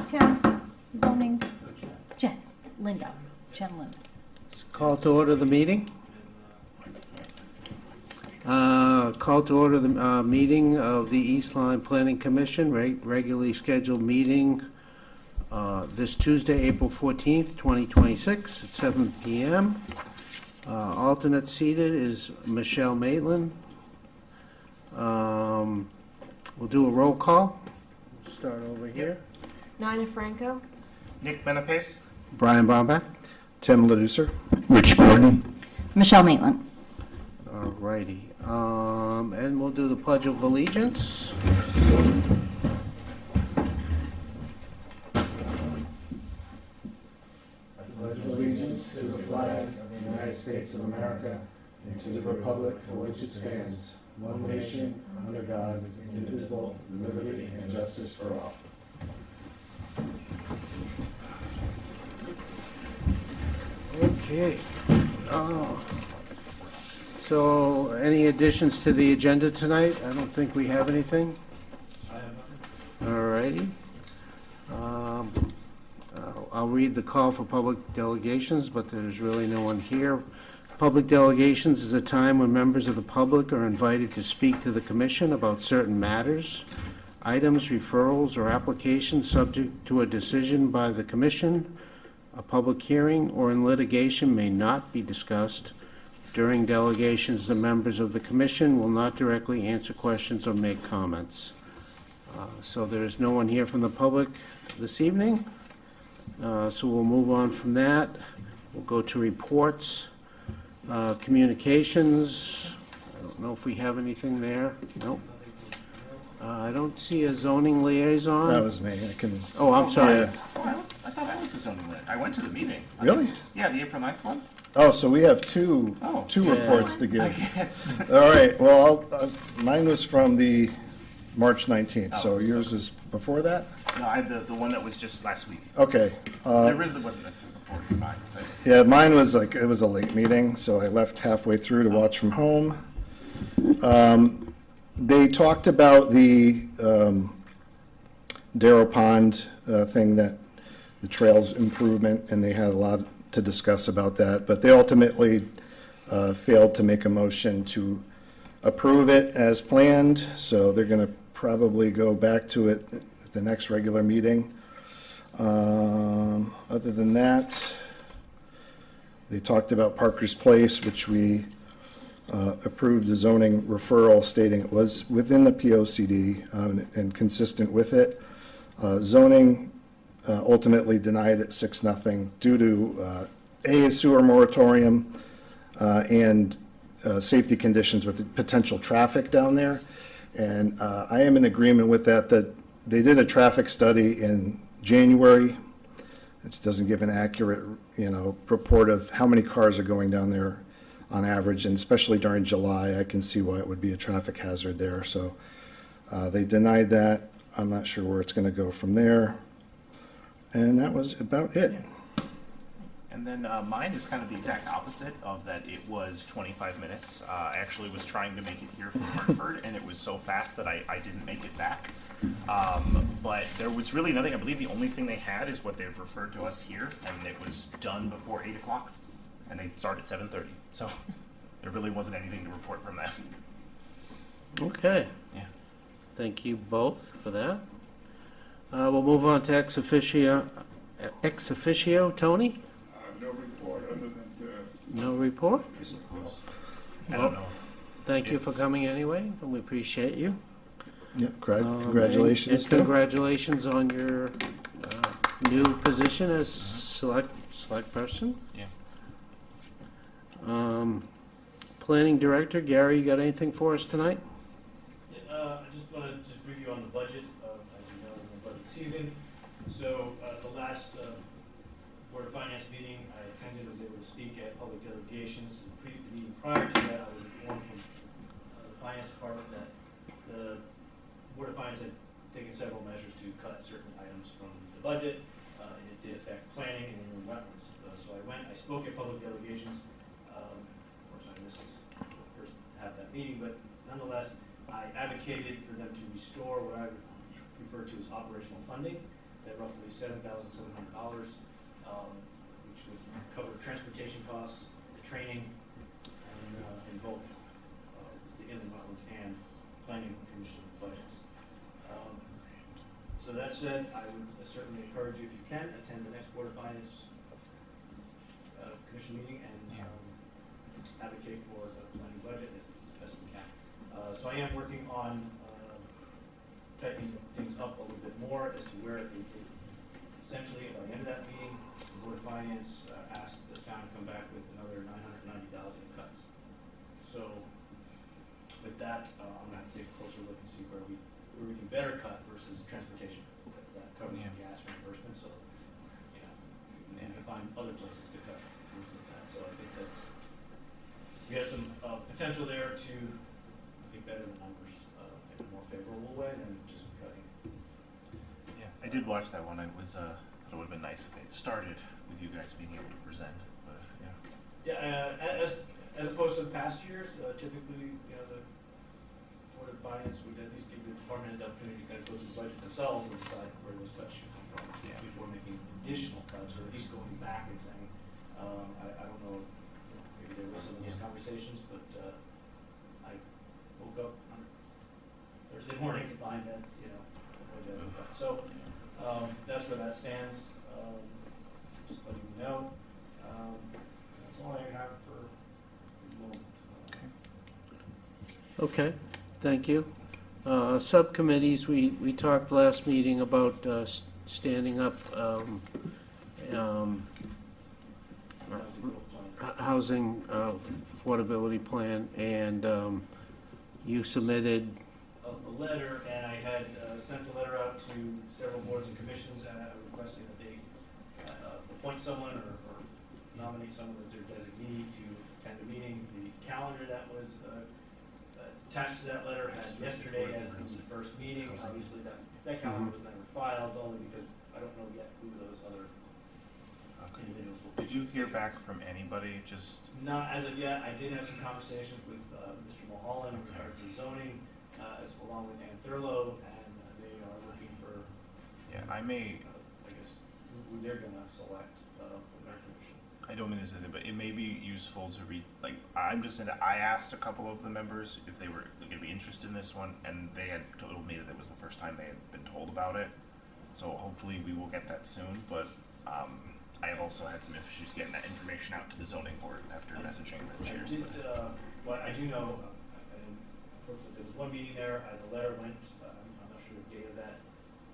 Town Zoning, Jen Linda. Call to order the meeting. Call to order the meeting of the East Lyme Planning Commission, regularly scheduled meeting this Tuesday, April 14th, 2026 at 7 p.m. Alternate seated is Michelle Maitland. We'll do a roll call. Start over here. Nina Franco. Nick Benepace. Brian Bomback. Tim Leducer. Rich Gordon. Michelle Maitland. All righty. And we'll do the Pledge of Allegiance. I pledge allegiance to the flag of the United States of America and to the republic for which it stands, one nation, under God, indivisible, with liberty and justice for all. Okay. So, any additions to the agenda tonight? I don't think we have anything. I have nothing. All righty. I'll read the call for public delegations, but there's really no one here. Public delegations is a time when members of the public are invited to speak to the commission about certain matters, items, referrals, or applications subject to a decision by the commission. A public hearing or in litigation may not be discussed. During delegations, the members of the commission will not directly answer questions or make comments. So there is no one here from the public this evening. So we'll move on from that. We'll go to reports. Communications. I don't know if we have anything there. Nope. I don't see a zoning liaison. That was me. I can. Oh, I'm sorry. Yeah. Oh, I thought I was the zoning lit. I went to the meeting. Really? Yeah, the April 9th one. Oh, so we have two Yeah. reports to I give. guess. All right. Well, mine was from the March 19th. Oh, So yours is before that. No, I had the one that was just last week. Okay. There wasn't a report for mine. So. Yeah, mine was like, it was a late meeting, so I left halfway through to watch from home. They talked about the Darrow Pond thing, that the trails improvement, and they had a lot to discuss about that, but they ultimately failed to make a motion to approve it as planned, so they're going to probably go back to it at the next regular meeting. Other than that, they talked about Parker's Place, which we approved a zoning referral stating it was within the POCD and consistent with it. Zoning ultimately denied it 6-0 due to a sewer moratorium and safety conditions with the potential traffic down there. And I am in agreement with that they did a traffic study in January. It doesn't give an accurate, report of how many cars are going down there on average, and especially during July, I can see why it would be a traffic hazard there. So they denied that. I'm not sure where it's going to go from there. And that was about it. And then mine is kind of the exact opposite of that. It was 25 minutes. I actually was trying to make it here from Hartford, and it was so fast that I didn't make it back. But there was really nothing. I believe the only thing they had is what they've referred to us here, and it was done before 8 o'clock, and they started at 7:30. So there really wasn't anything to report from that. Okay. Yeah. Thank you both for that. We'll move on to ex officio. Tony? No report other than No report? I don't know. Thank you for coming anyway, and we appreciate you. Yep, congratulations. And congratulations on your new position as select person. Yeah. Planning Director, Gary, you got anything for us tonight? I just want to brief you on the budget. As you know, in the budget season. So the last Board of Finance meeting I attended, was able to speak at public delegations. The meeting prior to that, I was informed from the Finance Department that the Board of Finance had taken several measures to cut certain items from the budget, and it did affect planning and inland wetlands. So I went, I spoke at public delegations. Of course, I missed the first half of that meeting, but nonetheless, I advocated for them to restore what I refer to as operational funding. at roughly $7,700, which would cover transportation costs, the training, and in both the inland wetlands and planning commission budgets. So that said, I would certainly encourage you, if you can, attend the next Board of Finance Commission meeting and advocate for the planning budget as best we can. So I am working on tightening things up a little bit more as to where essentially by the end of that meeting, the Board of Finance asked the town to come back with another $990,000 in cuts. So with that, I'm gonna have to take a closer look and see where we can better cut versus transportation. That covers the gas reimbursement, so, you know, we can find other places to cut versus that. So I think that's, we have some potential there to, I think, better the numbers in a more favorable way than just cutting. Yeah, I did watch that one. I was thought it would have been nice if it started with you guys being able to present, but yeah. Yeah, as opposed to the past years, typically, you know, the Board of Finance would at least give the department the opportunity to kind of go through the budget themselves and decide where those cuts should come from before making additional cuts, or at least going back and saying, I don't know, maybe there was some of those conversations, but I woke up on Thursday morning to find that, you know, the budget had been cut. So that's where that stands. Just letting you know. That's all I have for the moment. Okay, thank you. Subcommittees, we talked last meeting about standing up housing affordability plan, and you submitted. A letter, and I had sent a letter out to several boards and commissions requesting that they appoint someone or nominate someone as their designee to attend the meeting. The calendar that was attached to that letter had yesterday as the first meeting. Obviously, that calendar was never filed, only because I don't know yet who those other individuals will be. Did you hear back from anybody? Just Not as of yet. I did have some conversations with Mr. Mulholland in regards to zoning, along with Ann Thurlow, and they are looking for, yeah, I may. I guess, who they're going to select for their commission. I don't mean this either, but it may be useful to read. Like, I asked a couple of the members if they were going to be interested in this one, and they had told me that it was the first time they had been told about it. So hopefully we will get that soon. But I have also had some issues getting that information out to the zoning board after messaging the chairs. Well, I do know. There was one meeting there. The letter went. I'm not sure the date of that.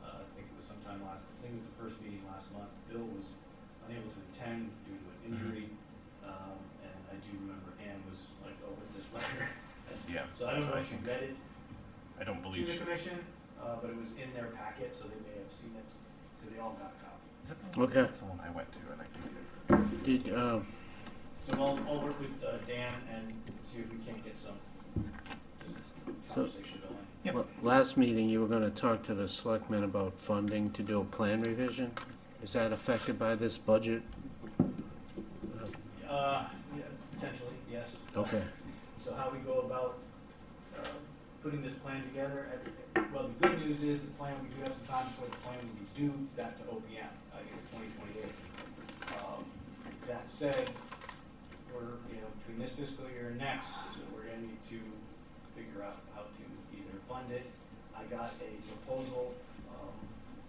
I think it was sometime last. I think it was the first meeting last month. Bill was unable to attend due to an injury, and I do remember Ann was like, "Oh, what's this letter?" Yeah. So I don't know if she read it I don't to believe the she. commission, but it was in their packet, so they may have seen it because they all got a copy. Is that the one? Okay. That's the one I went to, and I think. Did So I'll work with Dan and see if we can't get some conversation going. Yep. last meeting you were going to talk to the selectmen about funding to do a plan revision? Is that affected by this budget? Yeah, potentially, yes. Okay. So how we go about putting this plan together, well, the good news is the plan, we do have some time before the plan will be due back to OPM, I guess 2028. That said, we're, between this fiscal year and next, we're gonna need to figure out how to either fund it. I got a proposal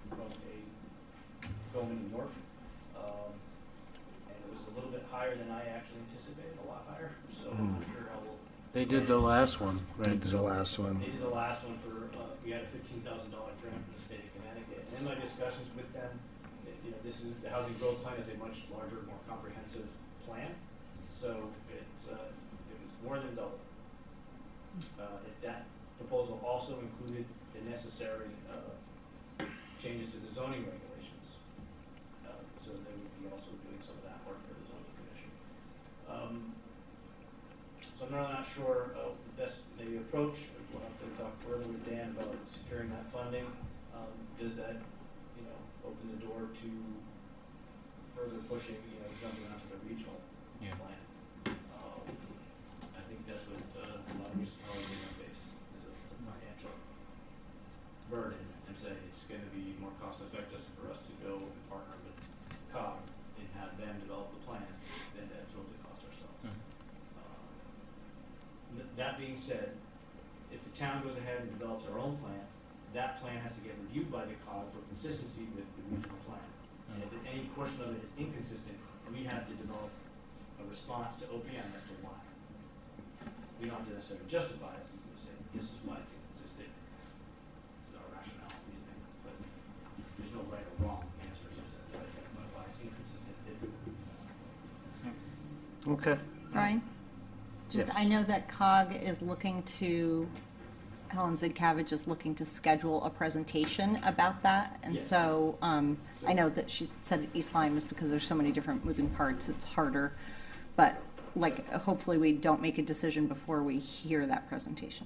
from a firm in New York, and it was a little bit higher than I actually anticipated, a lot higher, so I'm not sure how we'll. They did the last one, right? This is the last one. They did the last one for, we had a $15,000 grant from the state of Connecticut. And in my discussions with them, this is, the housing growth plan is a much larger, more comprehensive plan. So it was more than double. That proposal also included the necessary changes to the zoning regulations. So they would be also doing some of that work for the zoning commission. So I'm really not sure the best maybe approach. We'll have to talk further with Dan about securing that funding. Does that, open the door to further pushing, jumping onto the regional plan? I think that's what a lot of municipalities are going to face is a financial burden, and say it's going to be more cost effective for us That being said, if the town goes ahead and develops our own plan, that plan has to get reviewed by the COG for consistency with the regional plan. And if any portion of it is inconsistent, we have to develop a response to OPM as to why. We don't have to necessarily justify it, we can say, this is why it's inconsistent. It's our rationale, reasoning, but there's no right or wrong answer, it's just that identify why it's inconsistent. Okay. Brian? Just, Yes. I know that COG is looking to, Helen Zidkavage is looking to schedule a presentation about that. And Yes. so I know that she said East Lyme is because there's so many different moving parts, it's harder. But like, hopefully we don't make a decision before we hear that presentation.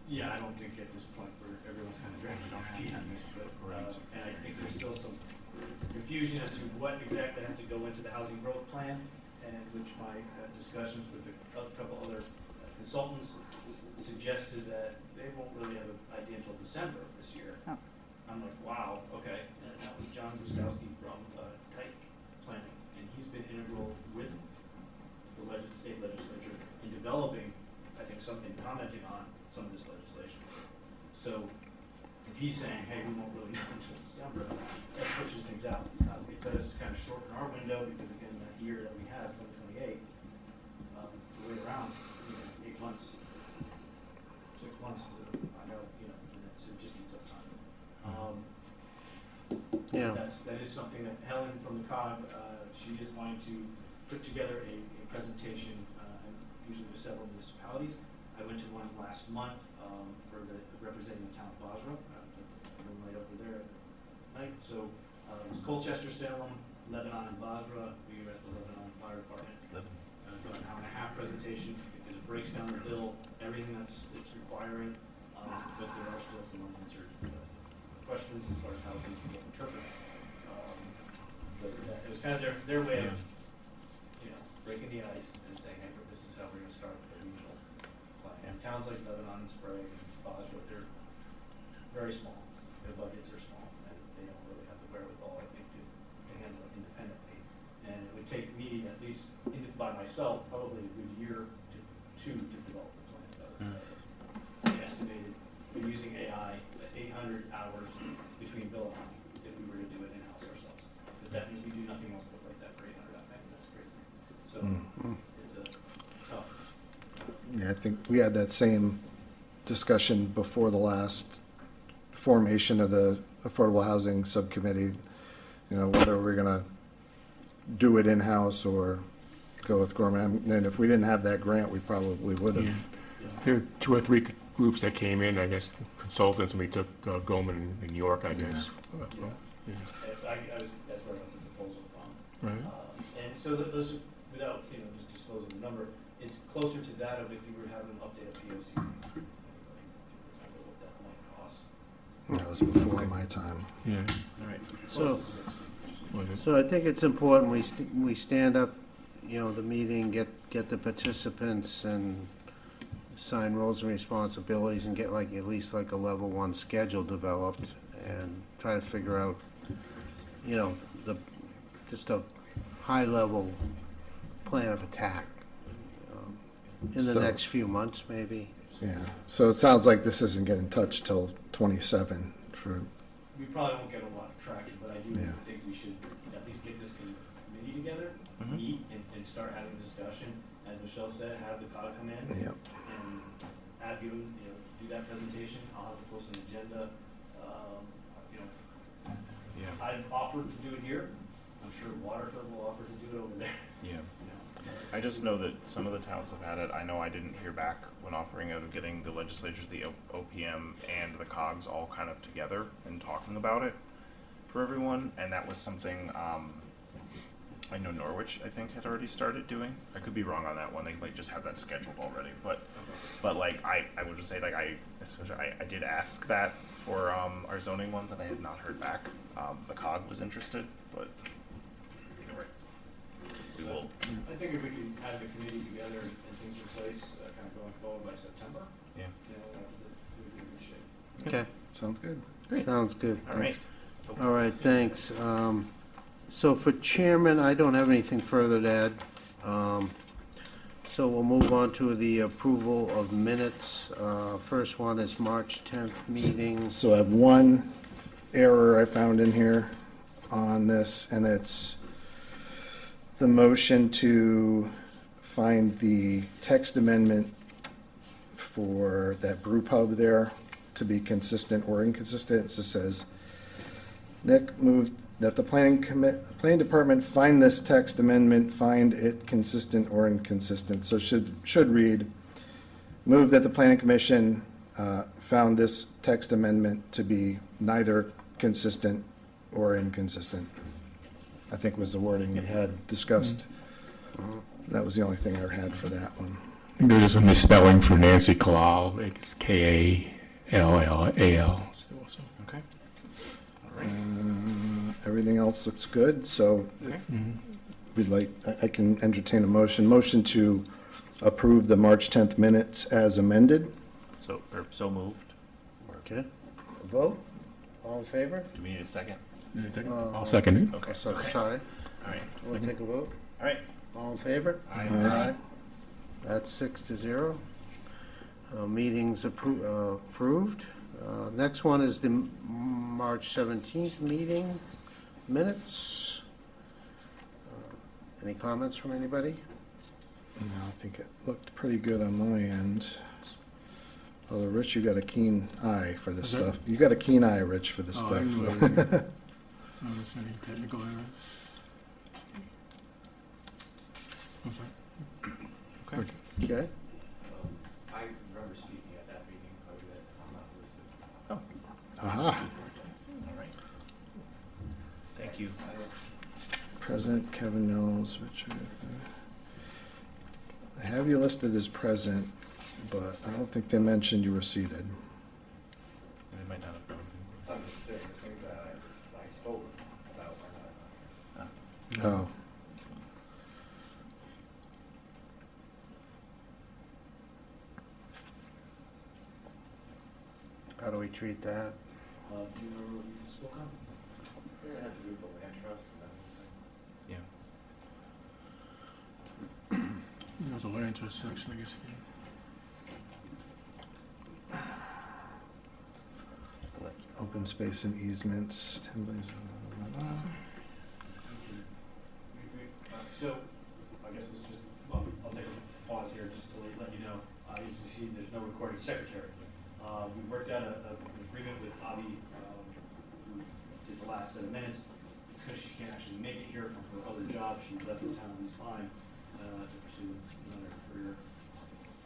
Yeah, I don't think at this point where everyone's kind of dragging their feet on this, but, and I think there's still some confusion as to what exactly has to go into the housing growth plan, and which my discussions with a couple other consultants suggested that they won't really have an idea until December of this year. Oh. I'm like, wow, okay, and that was John Guskowski from Tyke Planning, and he's been integral with the state legislature in developing, I think, something, commenting on some of this legislation. So if he's saying, hey, we won't really know until December, that pushes things out. It does kind of shorten our window because, again, that year that we have, 2028, to wait around, 8 months, 6 months to find out, and so it just eats up time. Yeah. That is something that Helen from the COG, she is wanting to put together a presentation, and usually with several municipalities. I went to one last month for representing the town of Basra, the room right over there at night. So it was Colchester, Salem, Lebanon, and Basra. We were at the Lebanon Fire Department. About an hour and a half presentation because it breaks down the bill, everything it's requiring, but there are still some unanswered questions as far as how things can get interpreted. But it was kind of their way of breaking the ice and saying, hey, this is how we're going to start the regional plan. And towns like Lebanon, Sprague, and Basra, they're very small. Their budgets are small, and they don't really have the wherewithal, I think, to handle it independently. And it would take me, at least by myself, probably a good year to two to develop the plan. I estimated, we're using AI, 800 hours between Bill and I if we were to do it in-house ourselves. But that means we do nothing else but write that for 800 hours. That's crazy. So it's a tough. Yeah, I think we had that same discussion before the last formation of the Affordable Housing Subcommittee, whether we're going to do it in-house or go with Gorman. And if we didn't have that grant, we probably would have. Yeah. There were 2 or 3 groups that came in, I guess, consultants, and we took Goldman in New York, I guess. That's where I got the proposal from. Right. And so those, without just disclosing the number, it's closer to that of if you were having an update of POC. Remember what that might cost. That was before my time. Yeah. All right. So, Was it? so I think it's important we stand up, the meeting, get the participants and assign roles and responsibilities and get at least a level 1 schedule developed and try to figure out, just a high level plan of attack in the So- next few months, maybe. Yeah. So it sounds like this isn't getting touched till 27 for. We probably won't get a lot of traction, but I do Yeah. think we should at least get this committee together, Mhm. meet, and start having a discussion. As Michelle said, have the COG come in Yeah. and have you, do that presentation. I'll have to post an agenda. Yeah. I've offered to do it here. I'm sure Waterford will offer to do it over there. Yeah. I just know that some of the towns have had it. I know I didn't hear back when offering of getting the legislatures, the OPM, and the COGS all kind of together and talking about it for everyone. And that was something I know Norwich, I think, had already started doing. I could be wrong on that one. They might just have that scheduled already. But I would just say I did ask that for our zoning ones, and I had not heard back. The COG was interested, but either way, we will. I think if we can have the committee together and things in place, kind of going forward by September, Yeah. we'll be in good shape. Okay, Sounds good. sounds good. All right. All right, thanks. So for chairman, I don't have anything further to add. So we'll move on to the approval of minutes. First one is March 10th meeting. So I have one error I found in here on this, and it's the motion to find the text amendment for that brew pub there to be consistent or inconsistent. It just says, Nick moved that the planning department find this text amendment, find it consistent or inconsistent. So it should read, move that the planning commission found this text amendment to be neither consistent or inconsistent, I think was the wording we had discussed. That was the only thing I had for that one. I think there's a misspelling for Nancy Kalal. It's Kallal. Okay. All right. Everything else looks good, so Okay. we'd like, I can entertain a motion to approve the March 10th minutes as amended. So moved. Okay. A vote? All in favor? Do we need a second? I'll second it. Okay. So, Okay. sorry. All right. We'll take a vote. All right. All in favor? Aye. That's 6-0. Meeting's approved. Next one is the March 17th meeting minutes. Any comments from anybody? No, I think it looked pretty good on my end. Although, Rich, you got a keen eye for this Is it? stuff. You got a keen eye, Rich, for this Oh, I stuff. didn't notice any technical errors. I'm sorry. Okay. Okay. I remember speaking at that meeting, but I'm not listed. Aha. All right. Thank you. Present, Kevin Knowles, Richard. I have you listed as present, but I don't think they mentioned you were seated. It might not have been. I'm just saying the things that I spoke about are not. Oh. How do we treat that? Do you remember what you spoke on? Yeah, I had to do the land trust and that was Yeah. There's a land trust section, I guess. Open space and easements. So, I guess it's just, well, I'll take a pause here just to let you know, as you see, there's no recording secretary. We worked out an agreement with Avi, who did the last set of minutes, because she can't actually make it here from her other job, she left the town of East Lyme, to pursue another career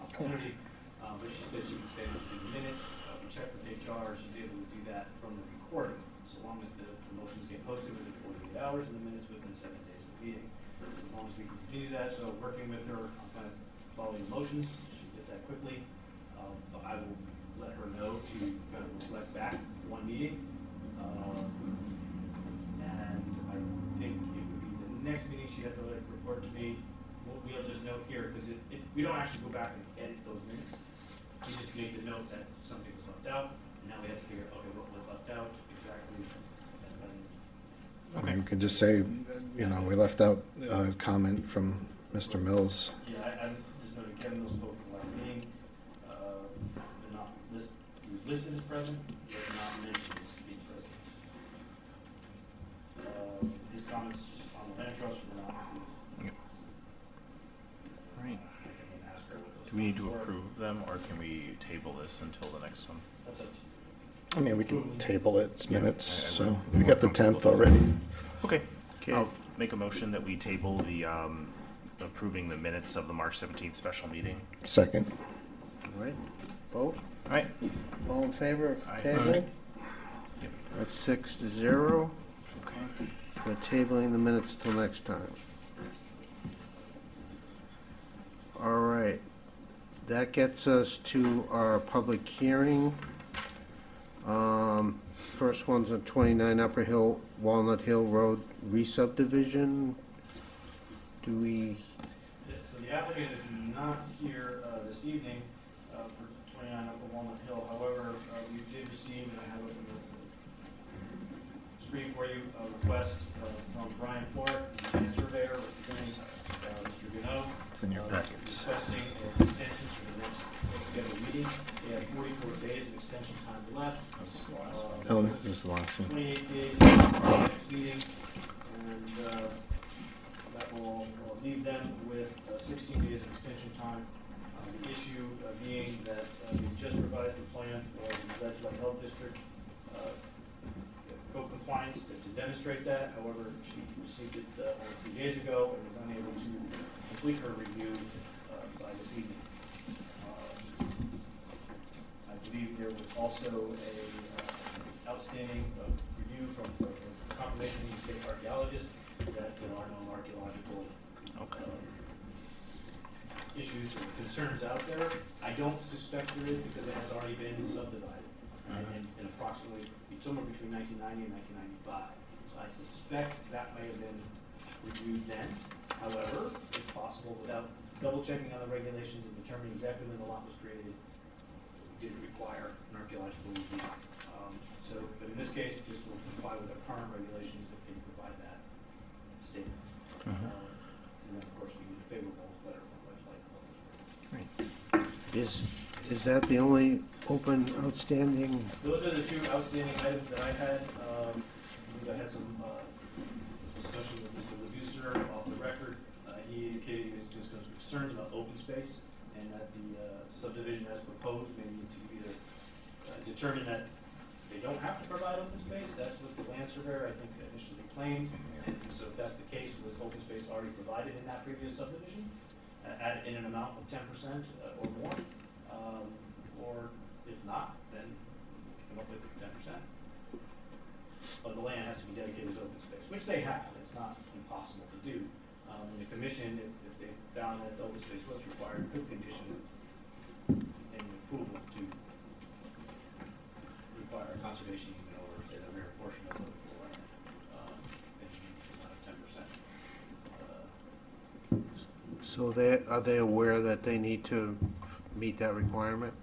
opportunity. But she said she would stay to do the minutes, we checked with HR, she's able to do that from the recording, so long as the motions get posted within 48 hours and the minutes within 7 days of the meeting. As long as we can continue that, so working with her, I'm kind of following the motions, she did that quickly. But I will let her know to kind of reflect back one meeting. And I think it would be the next meeting she had to like report to me. We'll just note here, because we don't actually go back and edit those minutes. We just make the note that something was left out, and now we have to figure out, okay, what was left out exactly. I mean, we could just say, you know, we left out a comment from Mr. Mills. Yeah, I just noted Kevin Mills spoke at the last meeting. They're not list, he was listed as present, but not mentioned as being present. His comments on the land trust were not included. All right. I can ask her what those Do we need to comments were. approve them, or can we table this until the next one? That's up to you. I mean, we can table its minutes, I so will. we got the 10th already. Okay. Okay. I'll make a motion that we table the approving the minutes of the March 17th special meeting. Second. All right. Vote? All right. All in favor of Aye. tabling? Yep. That's 6-0. Okay. We're tabling the minutes till next time. All right. That gets us to our public hearing. First one's on 29 Upper Hill, Walnut Hill Road re-subdivision. Do we, So the applicant is not here this evening for 29 Upper Walnut Hill. However, we did receive, and I have it on the screen for you, a request from Brian Florek, the surveyor representing Mr. Gano. It's in your packets. Requesting an extension for the next scheduled meeting. They have 44 days of extension time left. Oh, this is the last one. 28 days for the next meeting, and that will leave them with 16 days of extension time. The issue being that we just provided the plan for the Ledgely Health District code compliance to demonstrate that. However, she received it only 2 days ago and was unable to complete her review by this evening. I believe there was also a outstanding review from confirmation from the state archaeologist that there are no archaeological issues or concerns out there. I don't suspect there is because it has already been subdivided in approximately somewhere between 1990 and 1995. So I suspect that may have been reviewed then. However, it's possible without double checking on the regulations and determining exactly when the lot was created, it didn't require an archaeological review. But in this case, this will comply with our current regulations if they provide that statement. And then, of course, we need a favorable letter from Ledgely. Is that the only open outstanding? Those are the two outstanding items that I had. I believe I had some discussion with Mr. Lebuser off the record. He indicated he was just concerns about open space and that the subdivision as proposed may need to either determine that they don't have to provide open space. That's what the land surveyor, I think, initially claimed. And so if that's the case, was open space already provided in that previous subdivision in an amount of 10% or more? Or if not, then come up with 10%. But the land has to be dedicated as open space, which they have. It's not impossible to do. And the commission, if they found that open space was required, could condition any approval to require a conservation easement over say the rear portion of the land, and amount of 10%. So are they aware that they need to meet that requirement?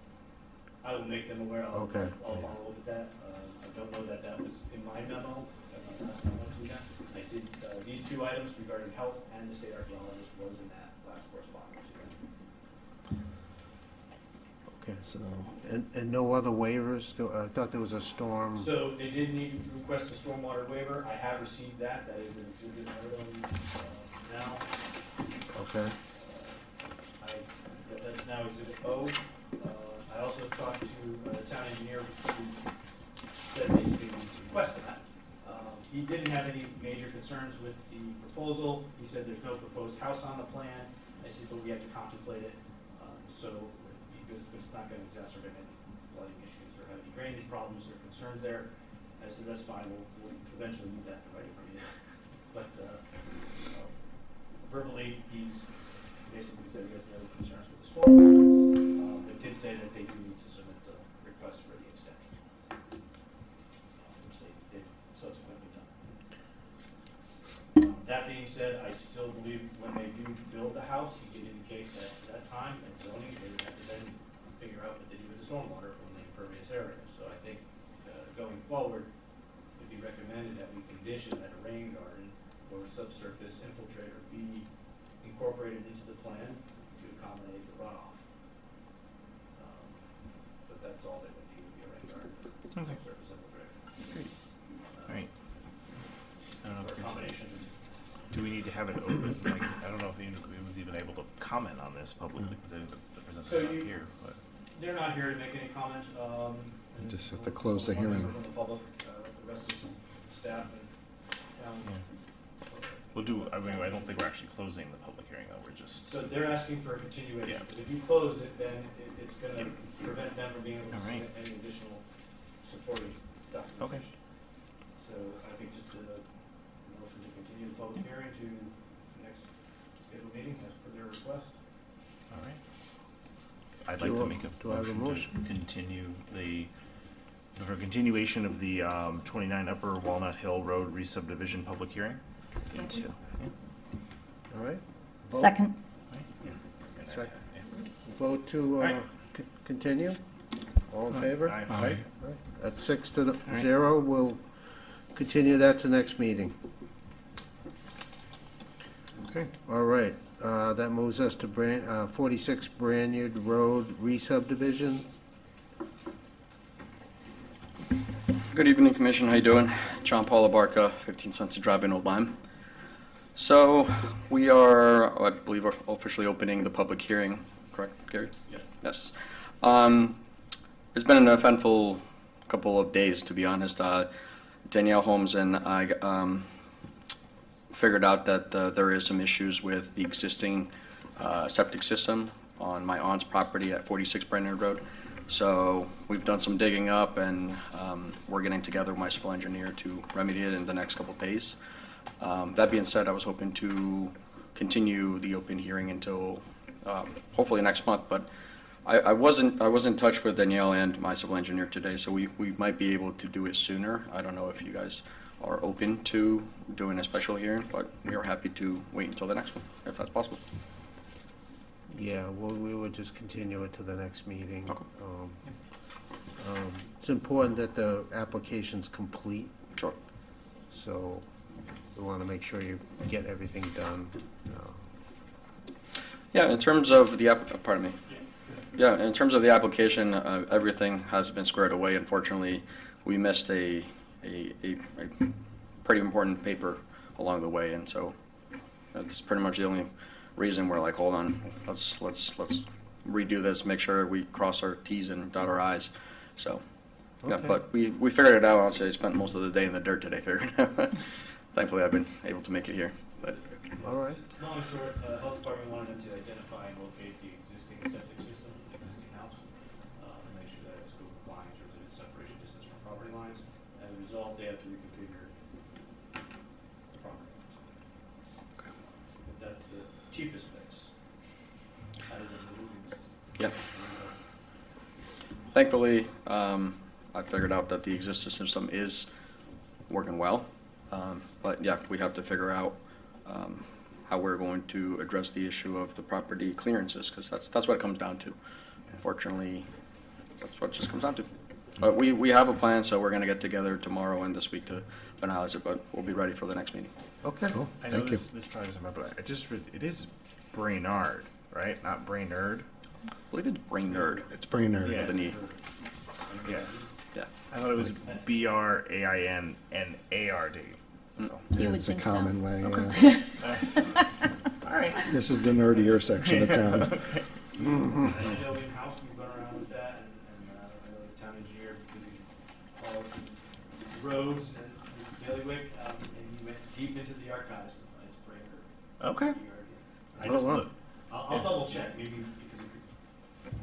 I will make them aware. I'll Okay. follow up with that. I don't know that that was in my memo. Last memo to them. I did these two items regarding health and the state archaeologist was in that last correspondence. Okay. So and no other waivers? I thought there was a storm. So they did need to request a stormwater waiver. I have received that. That is an exhibit item now. Okay. That's now exhibit O. I also talked to the town engineer who said basically he requested that. He didn't have any major concerns with the proposal. He said there's no proposed house on the plan. I said, but we have to contemplate it. Because it's not going to exacerbate any flooding issues or have any drainage problems or concerns there. I said, that's fine. We'll eventually need that right from you. But verbally, he's basically said he has no concerns with the storm. They did say that they do need to submit the request for the extension, which they've subsequently done. That being said, I still believe when they do build the house, he did indicate that at that time, and zoning, they would have to then figure out what to do with the stormwater from the impervious area. So I think going forward, it would be recommended that we condition that a rain garden or subsurface infiltrator be incorporated into the plan to accommodate the runoff. But that's all they would need would be a rain garden or subsurface infiltrator. All right. I don't know Or if a combination. do we need to have it open? Like, I don't know if we was even able to comment on this publicly because I think the So presenters are you- not here. But They're not here to make any comment. And Just have to close the hearing. From the public, the rest of the staff and town. we'll do. I mean, I don't think we're actually closing the public hearing. Though. We're just. So they're asking for a continuation. Yeah. But if you close it, then it's going to prevent them from being able to All right. submit any additional supporting documentation. So I think just a motion to continue the public hearing to the next scheduled meeting as per their request. All right. I'd like to make a Do I have a motion to continue for continuation of the 29 Upper Walnut Hill Road re-subdivision public hearing until. All right. Vote. Second. Second. Vote to Aye. continue. All in favor? Aye. Aye. That's 6-0. We'll continue that to next meeting. Okay. All right. That moves us to 46 Branyard Road re-subdivision. Good evening, Commission. How you doing? John Paul Abarca, 15 Sunset Drive in Old Lyme. So we are, I believe, we're officially opening the public hearing. Correct, Gary? Yes. Yes. It's been an eventful couple of days, to be honest. Danielle Holmes and I figured out that there is some issues with the existing septic system on my aunt's property at 46 Brandon Road. So we've done some digging up, and we're getting together with my civil engineer to remedy it in the next couple of days. That being said, I was hoping to continue the open hearing until hopefully next month, but I was in touch with Danielle and my civil engineer today, so we might be able to do it sooner. I don't know if you guys are open to doing a special hearing, but we are happy to wait until the next one, if that's possible. Yeah, well, we would just continue it to the next meeting. Okay. It's important that the application's complete, Sure. so we want to make sure you get everything done. Yeah, in terms of the pardon me. Yeah, in terms of the application, everything has been squared away. Unfortunately, we missed a pretty important paper along the way, and so that's pretty much the only reason we're like, hold on, let's redo this, make sure we cross our T's and dot our I's. So, yeah, Okay. but we figured it out. Honestly, I spent most of the day in the dirt today figuring it out. Thankfully, I've been able to make it here. But All right. Long and short, health department wanted them to identify and locate the existing septic system, the existing house, and make sure that it's compliant in terms of its separation distance from property lines. As a result, they have to reconfigure the property lines. But that's the cheapest fix, other than removing the system. yeah, thankfully, I figured out that the existing system is working well. But yeah, we have to figure out how we're going to address the issue of the property clearances, because that's what it comes down to. Unfortunately, that's what it just comes down to. But we have a plan, so we're going to get together tomorrow and this week to finalize it, but we'll be ready for the next meeting. Okay. Cool, I know thank you. this probably doesn't matter, but it is Brainerd, right? Not Brainerd. I believe it's Brainerd. It's Brainerd. Yeah. The knee. Yeah. Yeah. I thought it was BRAINNARD. So. You would It's a think so. common way, yeah. All right. This is the nerdier section of town. I know in-house, we've gone around with that, and I know the town engineer, because he followed some roads and his bailiwick, and he went deep into the archives to find its breaker. Okay. I Oh, just wow. look. I'll double check, maybe because it could.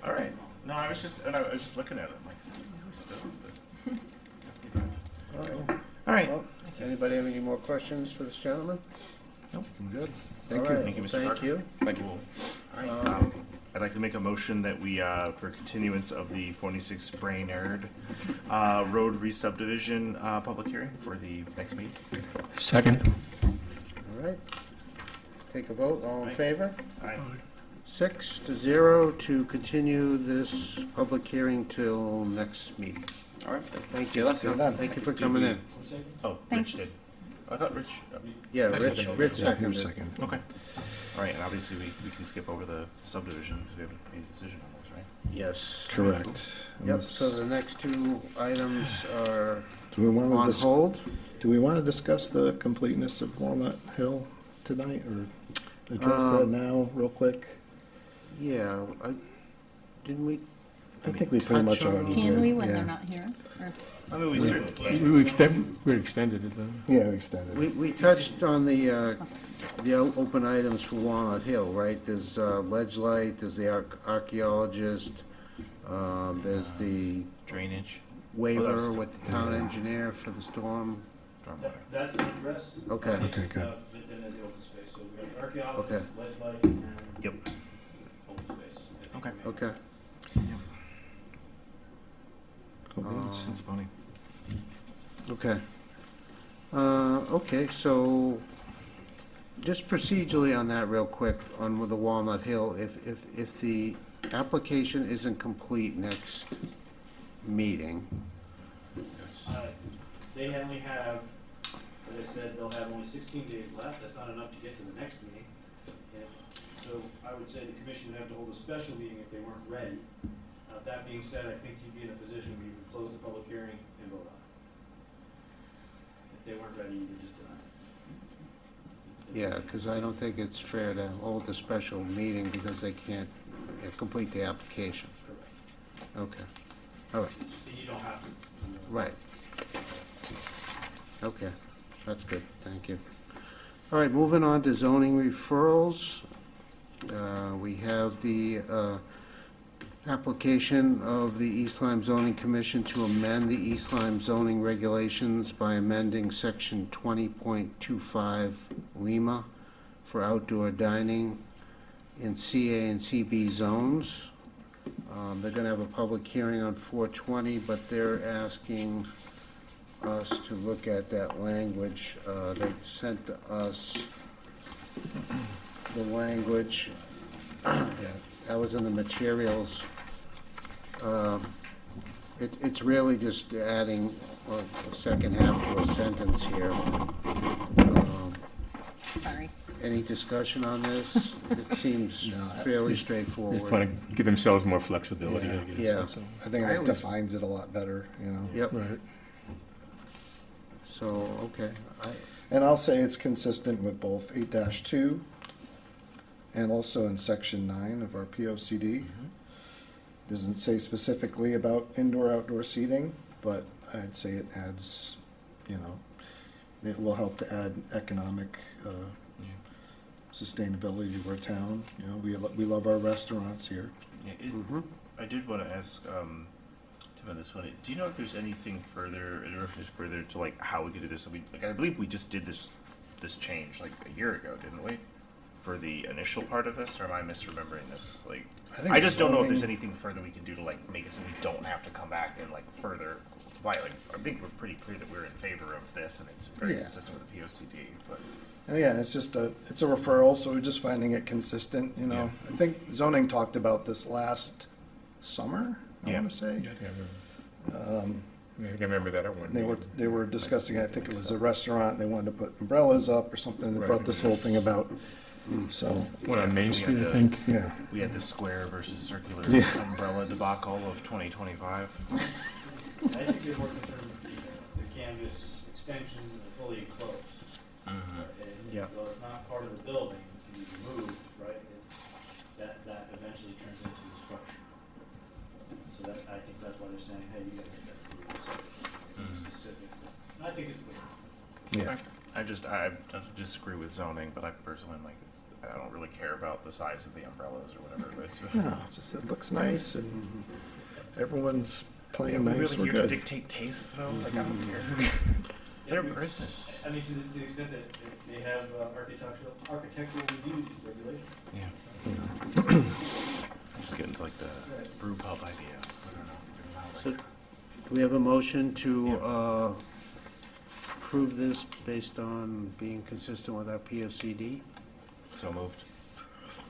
All right. No, I was just looking at it. I'm like, is that All right. all right. Well, anybody have any more questions for this gentleman? I'm good. All Thank you. right, Thank you, Mr. Thank Parker. you. Thank you. All right. I'd like to make a motion that we, for continuance of the 46 Brainerd Road re-subdivision public hearing for the next meeting. Second. All right. Take a vote. All in Aye. favor? Aye. 6-0 to continue this public hearing till next meeting. All right. Thank See you. you See you then. Thank you for coming in. Oh, Thanks. Rich did. I thought Rich. Yeah, I Rich seconded. Rich Yeah, seconded. you're second. Okay. All right, and obviously we can skip over the subdivision because we haven't made a decision on those, right? Yes. Correct. Yep, Unless- so the next two items are Do we want on to hold. do we want to discuss the completeness of Walnut Hill tonight, or address that now real quick? Yeah, didn't we? I think we pretty much touch on already it? did. Can we when yeah. they're not here? Or- I mean, we certainly can. We extended it then. Yeah, we extended it. We touched on the open items for Walnut Hill, right? There's ledge light, there's the archaeologist, there's the Drainage. waiver was- with the town engineer for the storm. Stormwater. That's been addressed. Okay. Okay, good. Then the open space, so we have archaeology, Okay. lead light, and Yep. open space. I think Okay. we made- Okay. Cool beans. It's funny. Okay. Okay, so just procedurally on that real quick, on with the Walnut Hill, if the application isn't complete next meeting, They only have, as I said, they'll have only 16 days left. That's not enough to get to the next meeting. So I would say the commission would have to hold a special meeting if they weren't ready. That being said, I think you'd be in a position where you could close the public hearing and vote on it. If they weren't ready, you would just deny it. Yeah, because I don't think it's fair to hold a special meeting because they can't complete the application. Correct. Okay, all right, And you don't have to. right. Okay, that's good, thank you. All right, moving on to zoning referrals. We have the application of the East Lyme Zoning Commission to amend the East Lyme zoning regulations by amending section 20.25 Lima for outdoor dining in CA and CB zones. They're going to have a public hearing on 4/20, but they're asking us to look at that language. They sent to us the language. That was in the materials. It's really just adding a second half to a sentence here. Sorry. Any discussion on this? It seems fairly Just straightforward. trying to give themselves more flexibility, I guess. Yeah. that's all. I think I it always- defines it a lot better, you know. Yep, Right. so, okay. And I'll say it's consistent with both 8-2 and also in section 9 of our POCD. Doesn't say specifically about indoor-outdoor seating, but I'd say it adds, you know, it will help to add economic sustainability to our town. You know, we love our restaurants here. Yeah, Mhm. I did want to ask Tim on this one. Do you know if there's anything further, in reference further to like how we could do this? I believe we just did this change like a year ago, didn't we? For the initial part of this, or am I misremembering this? Like, think I just don't know if zoning- there's anything further we can do to like make it so we don't have to come back and like further. Why? Like, I think we're pretty clear that we're in favor of this, and it's very Yeah. consistent with the POCD. But And again, it's a referral, so we're just finding it consistent, you know. I think zoning talked about this last summer, I Yeah. want to say. Yeah, I remember that at one. They were discussing, I think it was a restaurant, they wanted to put umbrellas up or something, they brought this whole thing about, so. One on Main Street, I the- think. Yeah. we had the square versus circular Yeah. umbrella debacle of 2025. I think they're more concerned with the canvas extensions and the fully enclosed. And Yeah. though it's not part of the building, it can be removed, right? That eventually turns into a structure. So that, I think that's why they're saying, hey, you gotta get that specific. And I think it's good. Yeah. I don't disagree with zoning, but I personally am like, I don't really care about the size of the umbrellas or whatever it is. No, just it looks nice and everyone's playing We're nice, really we're here to good. dictate taste, though. Like, I don't care. Their business. I mean, to the extent that they have architectural review regulations. Yeah. I'm just getting to like the brew pub idea. I don't know. So, do we have a motion to approve this based on being consistent with our POCD? So moved.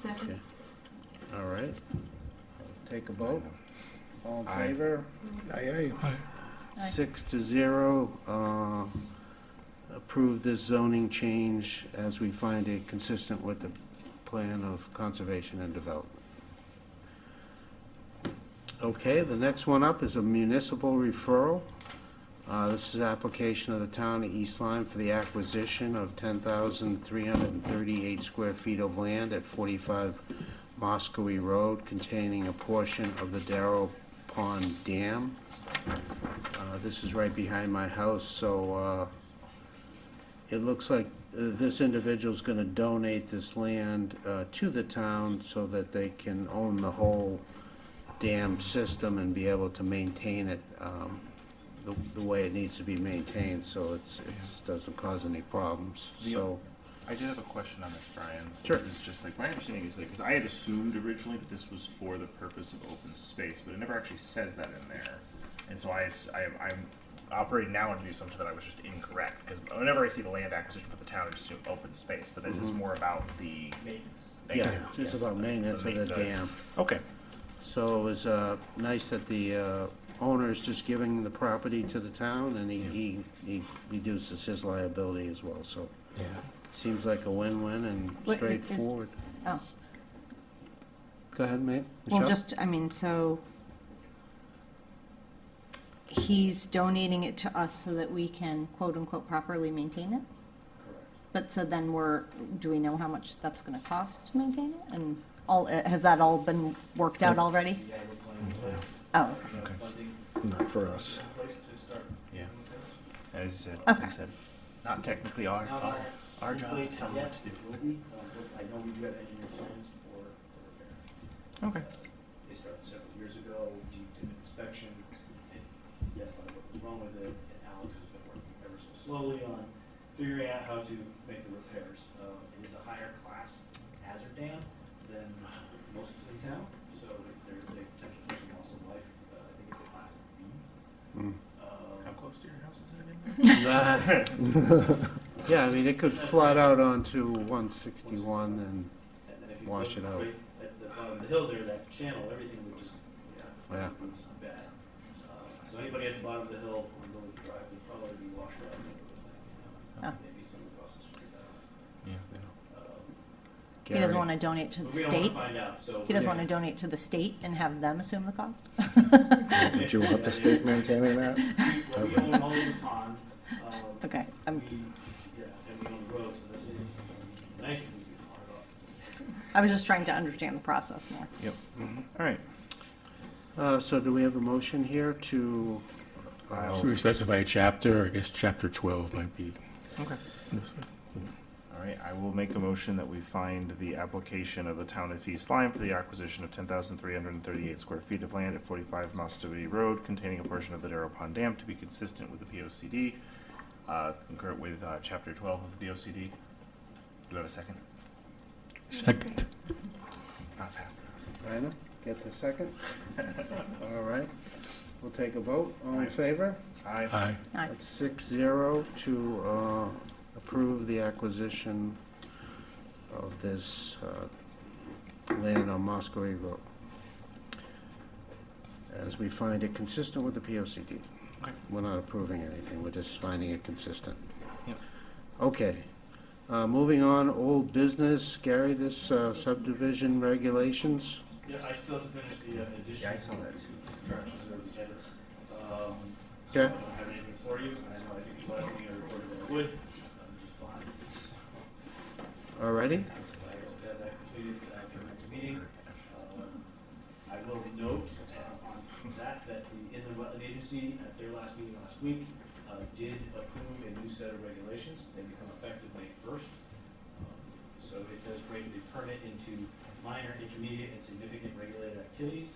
Okay. All right. Take a vote. All in Aye. favor? Aye, aye. 6-0, approve this zoning change as we find it consistent with the plan of conservation and development. Okay, the next one up is a municipal referral. This is application of the town of East Lyme for the acquisition of 10,338 square feet of land at 45 Moscow Road containing a portion of the Darrow Pond Dam. This is right behind my house, so it looks like this individual's going to donate this land to the town so that they can own the whole dam system and be able to maintain it the way it needs to be maintained, so it doesn't cause any problems. So, I did have a question on this, Brian. Sure. It's just like, my understanding is like, because I had assumed originally that this was for the purpose of open space, but it never actually says that in there. And so I'm operating now under the assumption that I was just incorrect, because whenever I see the land acquisition for the town, I just assume open space, but this is more about the Maintenance. yeah, it's about maintenance of the dam. Okay. So it was nice that the owner is just giving the property to the town, and he reduces his liability as well, so Yeah. seems like a win-win and What- straightforward. Oh, Go ahead, mate. well, Michelle? just, I mean, so he's donating it to us so that we can quote-unquote properly maintain it? Correct. But so then do we know how much that's gonna cost to maintain it? And all, has that all been worked out already? We have a plan in place. Oh, We have funding Not for us. in place to start. Yeah. doing As you said, Okay. like I said, not technically our, Not our, our in job place to tell them yet. what to do. It will be. I know we do have engineer plans for the repair. Okay. They started several years ago, Deep did an inspection, and identified what was wrong with it, and Alex has been working ever so slowly on figuring out how to make the repairs. It is a higher class hazard dam than most in town, so there is a potential for some loss of life. I think it's a class B. How close to your house is that again? Yeah, I mean, it could flood out onto 161 and, And then if you Wash look it out. right at the bottom of the hill there, that channel, everything would just, Yeah. it's bad. So anybody at the bottom of the hill on Village Drive would probably be washed out. Oh. Maybe some across the street. Yeah, they know. he doesn't Gary. wanna donate to the But we don't want state? to find out, so. He doesn't wanna donate to the state and have them assume the cost? Would you want the state maintaining that? Well, we own all of the pond. Okay, We, yeah, and we own the road, so this is, nice thing we can hard off. I was just trying to understand the process more. Yep. All right. So do we have a motion here to, Should we specify a chapter? I guess chapter 12 might be. Okay. All right, I will make a motion that we find the application of the town of East Lyme for the acquisition of 10,338 square feet of land at 45 Muskogee Road containing a portion of the Darrow Pond Dam to be consistent with the POCD, concurrent with chapter 12 of the POCD. Do you have a second? Second. Not fast enough. Raina, get the second? All right, we'll take a vote. All in favor? Aye. Aye. Aye. That's 6-0 to approve the acquisition of this land on Muskogee Road, as we find it consistent with the POCD. Okay. We're not approving anything, we're just finding it consistent. Yep. Okay, moving on, old business. Gary, this subdivision regulations. Yeah, I still have to finish the addition. Yeah, I saw that too. Construction service edits. Okay. I don't have anything for you. I know, I think the last meeting I reported that I would. I'm just behind. Alrighty, So I hope to have that completed for the next meeting. I will note on that the Inland Wetland Agency, at their last meeting last week, did approve a new set of regulations. They become effective May 1st. So it does break the permit into minor, intermediate, and significant regulated activities.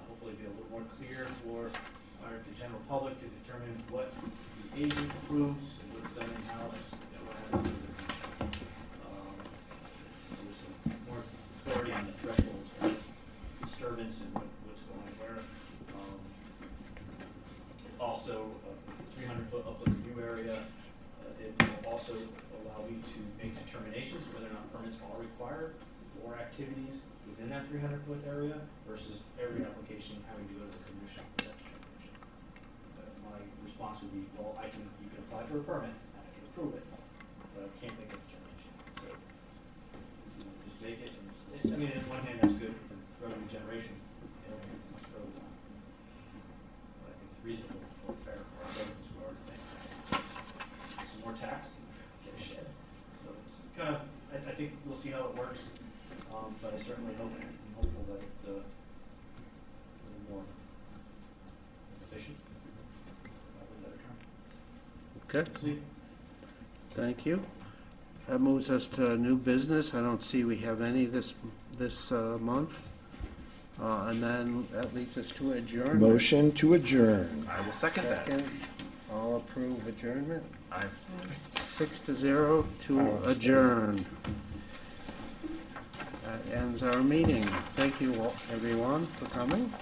Hopefully be a little more clear for the general public to determine what the agent approves and what's done in-house and what has to do with the commission. There's some more clarity on the thresholds for disturbance and what's going where. Also, 300-foot upland review area, it will also allow me to make determinations whether or not permits are required for activities within that 300-foot area versus every application having to go to the commission for that determination. My response would be, well, you can apply for a permit and I can approve it, but I can't make a determination. So, just make it, and, I mean, on one hand, that's good for revenue generation, and on the other hand, much further down. But I think it's reasonable or fair for our residents who are to pay some more tax, get a shed. So it's kind of, I think we'll see how it works, but I certainly I'm hopeful that it's a little more efficient. okay, See? thank you. That moves us to new business. I don't see we have any this month. And then that leads us to adjournment. Motion to adjourn. I will second that. Second, all approve adjournment. Aye. 6-0 to I'll abstain. adjourn. That ends our meeting. Thank you all, everyone, for coming.